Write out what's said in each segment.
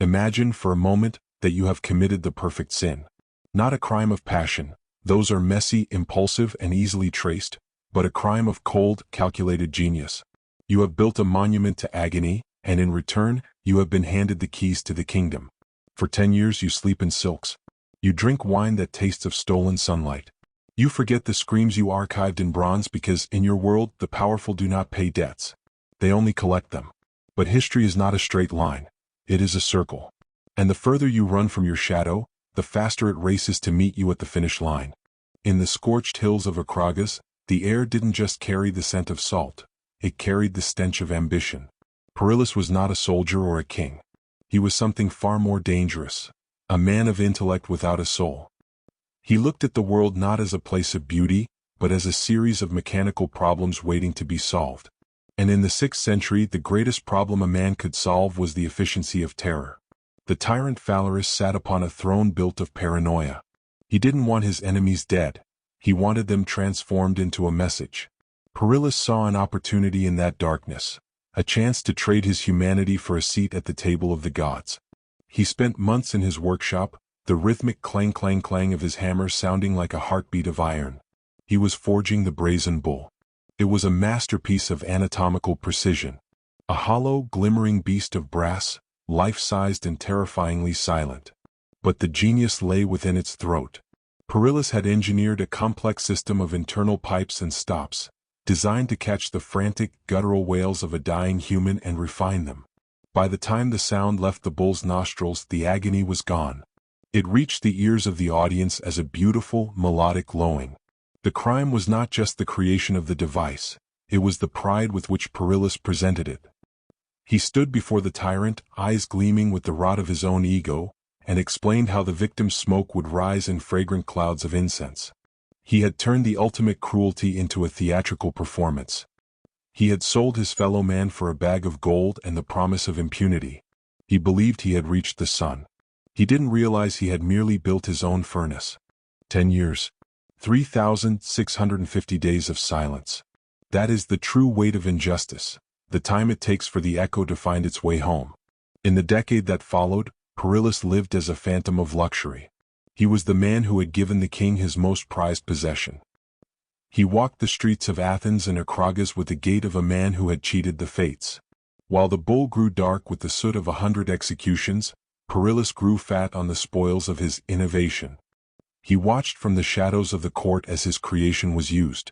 Imagine for a moment that you have committed the perfect sin. Not a crime of passion, those are messy, impulsive, and easily traced, but a crime of cold, calculated genius. You have built a monument to agony, and in return, you have been handed the keys to the kingdom. For 10 years you sleep in silks. You drink wine that tastes of stolen sunlight. You forget the screams you archived in bronze because in your world the powerful do not pay debts. They only collect them. But history is not a straight line. It is a circle. And the further you run from your shadow, the faster it races to meet you at the finish line. In the scorched hills of Acragas, the air didn't just carry the scent of salt. It carried the stench of ambition. Perillus was not a soldier or a king. He was something far more dangerous. A man of intellect without a soul. He looked at the world not as a place of beauty, but as a series of mechanical problems waiting to be solved. And in the 6th century, the greatest problem a man could solve was the efficiency of terror. The tyrant Perillus sat upon a throne built of paranoia. He didn't want his enemies dead. He wanted them transformed into a message. Perillus saw an opportunity in that darkness, a chance to trade his humanity for a seat at the table of the gods. He spent months in his workshop, the rhythmic clang-clang-clang of his hammer sounding like a heartbeat of iron. He was forging the Brazen Bull. It was a masterpiece of anatomical precision. A hollow, glimmering beast of brass, life-sized and terrifyingly silent. But the genius lay within its throat. Perillus had engineered a complex system of internal pipes and stops, designed to catch the frantic, guttural wails of a dying human and refine them. By the time the sound left the bull's nostrils, the agony was gone. It reached the ears of the audience as a beautiful, melodic lowing. The crime was not just the creation of the device, it was the pride with which Perillus presented it. He stood before the tyrant, eyes gleaming with the rot of his own ego, and explained how the victim's smoke would rise in fragrant clouds of incense. He had turned the ultimate cruelty into a theatrical performance. He had sold his fellow man for a bag of gold and the promise of impunity. He believed he had reached the sun. He didn't realize he had merely built his own furnace. 10 years. 3,650 days of silence. That is the true weight of injustice, the time it takes for the echo to find its way home. In the decade that followed, Perillus lived as a phantom of luxury. He was the man who had given the king his most prized possession. He walked the streets of Athens and Acragas with the gait of a man who had cheated the fates. While the bull grew dark with the soot of 100 executions, Perillus grew fat on the spoils of his innovation. He watched from the shadows of the court as his creation was used.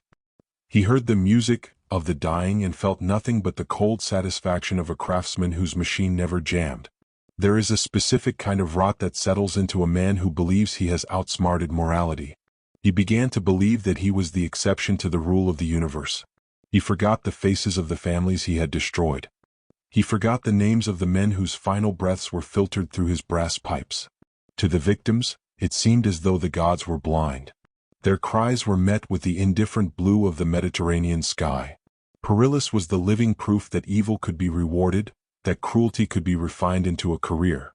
He heard the music of the dying and felt nothing but the cold satisfaction of a craftsman whose machine never jammed. There is a specific kind of rot that settles into a man who believes he has outsmarted morality. He began to believe that he was the exception to the rule of the universe. He forgot the faces of the families he had destroyed. He forgot the names of the men whose final breaths were filtered through his brass pipes. To the victims, it seemed as though the gods were blind. Their cries were met with the indifferent blue of the Mediterranean sky. Perillus was the living proof that evil could be rewarded, that cruelty could be refined into a career.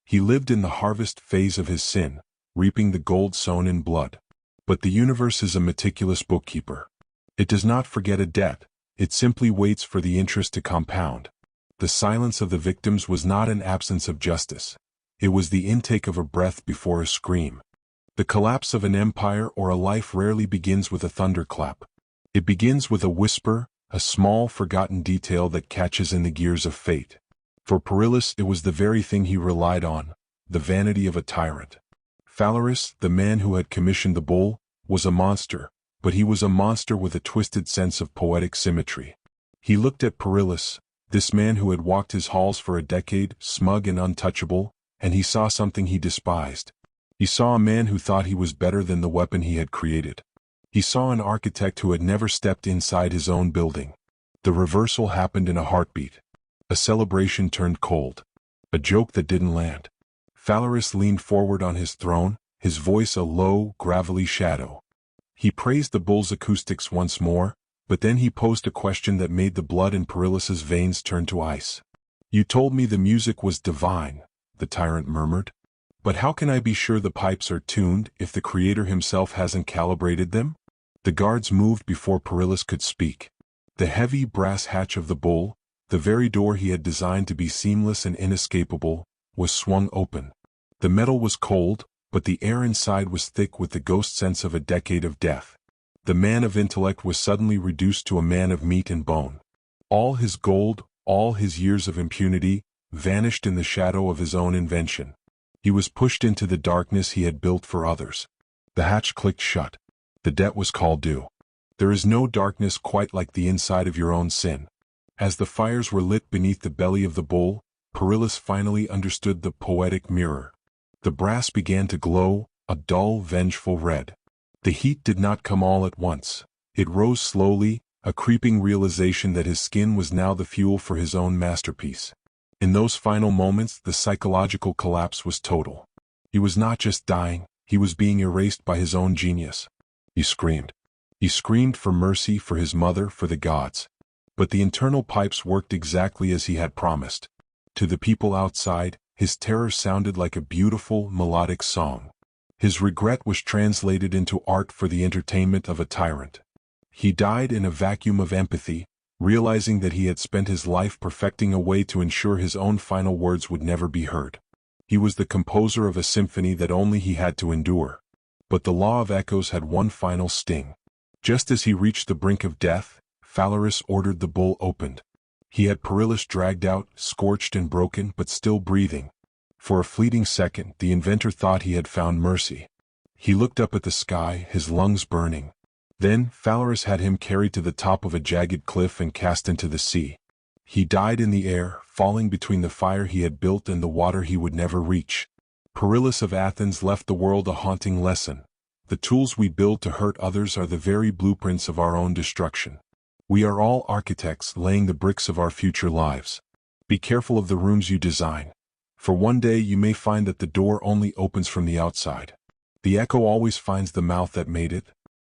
He lived in the harvest phase of his sin, reaping the gold sown in blood. But the universe is a meticulous bookkeeper. It does not forget a debt, it simply waits for the interest to compound. The silence of the victims was not an absence of justice. It was the intake of a breath before a scream. The collapse of an empire or a life rarely begins with a thunderclap. It begins with a whisper, a small forgotten detail that catches in the gears of fate. For Perillus it was the very thing he relied on, the vanity of a tyrant. Perillus, the man who had commissioned the bull, was a monster, but he was a monster with a twisted sense of poetic symmetry. He looked at Perillus, this man who had walked his halls for a decade, smug and untouchable, and he saw something he despised. He saw a man who thought he was better than the weapon he had created. He saw an architect who had never stepped inside his own building. The reversal happened in a heartbeat. A celebration turned cold. A joke that didn't land. Perillus leaned forward on his throne, his voice a low, gravelly shadow. He praised the bull's acoustics once more, but then he posed a question that made the blood in Perillus's veins turn to ice. "You told me the music was divine," the tyrant murmured. "But how can I be sure the pipes are tuned if the Creator himself hasn't calibrated them?" The guards moved before Perillus could speak. The heavy brass hatch of the bull, the very door he had designed to be seamless and inescapable, was swung open. The metal was cold, but the air inside was thick with the ghost sense of a decade of death. The man of intellect was suddenly reduced to a man of meat and bone. All his gold, all his years of impunity, vanished in the shadow of his own invention. He was pushed into the darkness he had built for others. The hatch clicked shut. The debt was called due. There is no darkness quite like the inside of your own sin. As the fires were lit beneath the belly of the bull, Perillus finally understood the poetic mirror. The brass began to glow, a dull, vengeful red. The heat did not come all at once. It rose slowly, a creeping realization that his skin was now the fuel for his own masterpiece. In those final moments, the psychological collapse was total. He was not just dying, he was being erased by his own genius. He screamed. He screamed for mercy, for his mother, for the gods. But the internal pipes worked exactly as he had promised. To the people outside, his terror sounded like a beautiful, melodic song. His regret was translated into art for the entertainment of a tyrant. He died in a vacuum of empathy, realizing that he had spent his life perfecting a way to ensure his own final words would never be heard. He was the composer of a symphony that only he had to endure. But the law of echoes had one final sting. Just as he reached the brink of death, Perillus ordered the bull opened. He had Perillus dragged out, scorched and broken, but still breathing. For a fleeting second, the inventor thought he had found mercy. He looked up at the sky, his lungs burning. Then, Perillus had him carried to the top of a jagged cliff and cast into the sea. He died in the air, falling between the fire he had built and the water he would never reach. Perillus of Athens left the world a haunting lesson. The tools we build to hurt others are the very blueprints of our own destruction. We are all architects laying the bricks of our future lives. Be careful of the rooms you design. For one day you may find that the door only opens from the outside. The echo always finds the mouth that made it,